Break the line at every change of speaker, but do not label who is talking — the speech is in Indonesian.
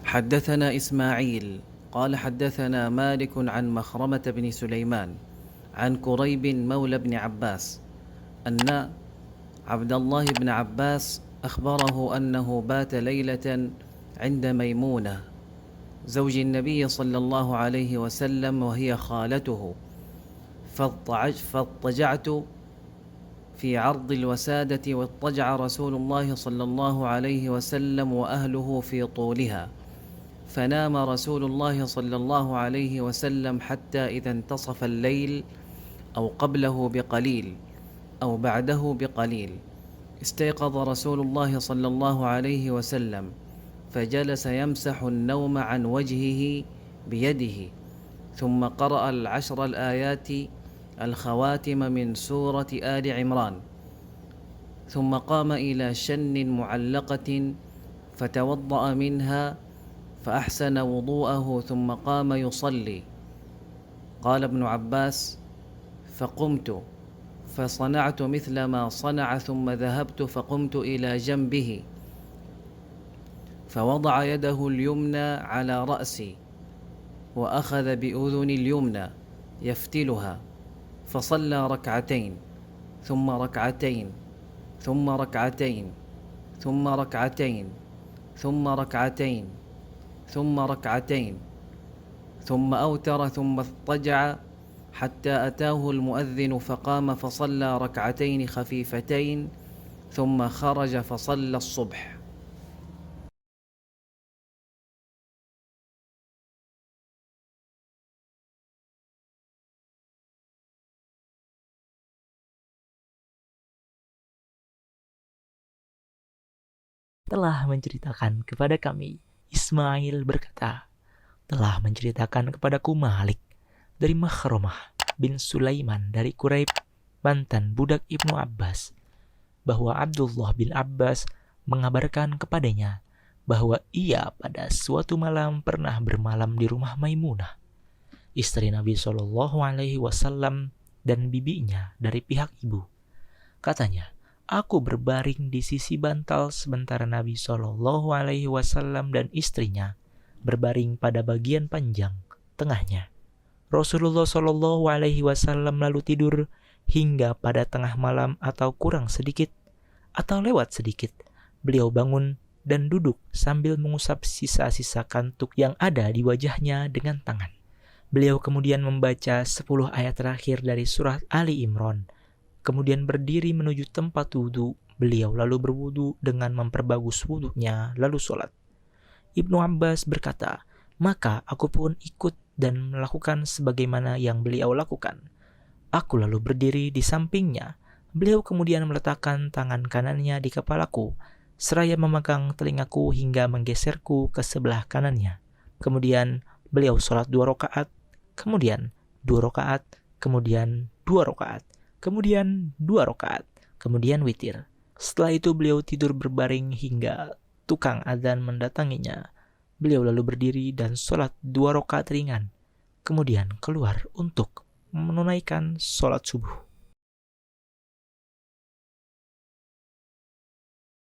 حدثنا إسماعيل قال حدثنا مالك عن مخرمة بن سليمان عن كريب مولى بن عباس أن عبد الله بن عباس أخبره أنه بات ليلة عند ميمونة زوج النبي صلى الله عليه وسلم وهي خالته، فاضطجعت في عرض الوسادة، واضطجع رسول الله صلى الله عليه وسلم وأهله في طولها، فنام رسول الله صلى الله عليه وسلم حتى إذا انتصف الليل أو قبله بقليل أو بعده بقليل استيقظ رسول الله صلى الله عليه وسلم فجلس يمسح النوم عن وجهه بيده، ثم قرأ العشر الآيات الخواتم من سورة آل عمران، ثم قام إلى شن معلقة فتوضأ منها فأحسن وضوءه ثم قام يصلي. قال ابن عباس: فقمت فصنعت مثل ما صنع، ثم ذهبت فقمت إلى جنبه فوضع يده اليمنى على رأسي وأخذ بأذني اليمنى يفتلها، فصلى ركعتين ثم ركعتين ثم ركعتين ثم ركعتين ثم ركعتين ثم ركعتين ثم أوتر ثم اضطجع حتى أتاه المؤذن فقام فصلى ركعتين خفيفتين ثم خرج فصلى الصبح.
Telah menceritakan kepada kami. Ismail berkata, telah menceritakan kepadaku Malik dari Makhromah bin Sulaiman dari Quraib, mantan budak Ibnu Abbas, bahwa Abdullah bin Abbas mengabarkan kepadanya bahwa ia pada suatu malam pernah bermalam di rumah Maimunah, istri Nabi Shallallahu Alaihi Wasallam dan bibinya dari pihak ibu. Katanya, aku berbaring di sisi bantal sementara Nabi Shallallahu Alaihi Wasallam dan istrinya berbaring pada bagian panjang tengahnya. Rasulullah Shallallahu Alaihi Wasallam lalu tidur hingga pada tengah malam atau kurang sedikit atau lewat sedikit. Beliau bangun dan duduk sambil mengusap sisa-sisa kantuk yang ada di wajahnya dengan tangan. Beliau kemudian membaca 10 ayat terakhir dari surat Ali Imran. Kemudian berdiri menuju tempat wudhu. Beliau lalu berwudhu dengan memperbagus wudhunya lalu sholat. Ibnu Abbas berkata, maka aku pun ikut dan melakukan sebagaimana yang beliau lakukan. Aku lalu berdiri di sampingnya. Beliau kemudian meletakkan tangan kanannya di kepalaku, seraya memegang telingaku hingga menggeserku ke sebelah kanannya. Kemudian beliau sholat 2 rakaat, kemudian 2 rakaat, kemudian 2 rakaat. Kemudian 2 rakaat, kemudian witir. Setelah itu beliau tidur berbaring hingga tukang adzan mendatanginya. Beliau lalu berdiri dan sholat 2 rakaat ringan, kemudian keluar untuk menunaikan sholat subuh.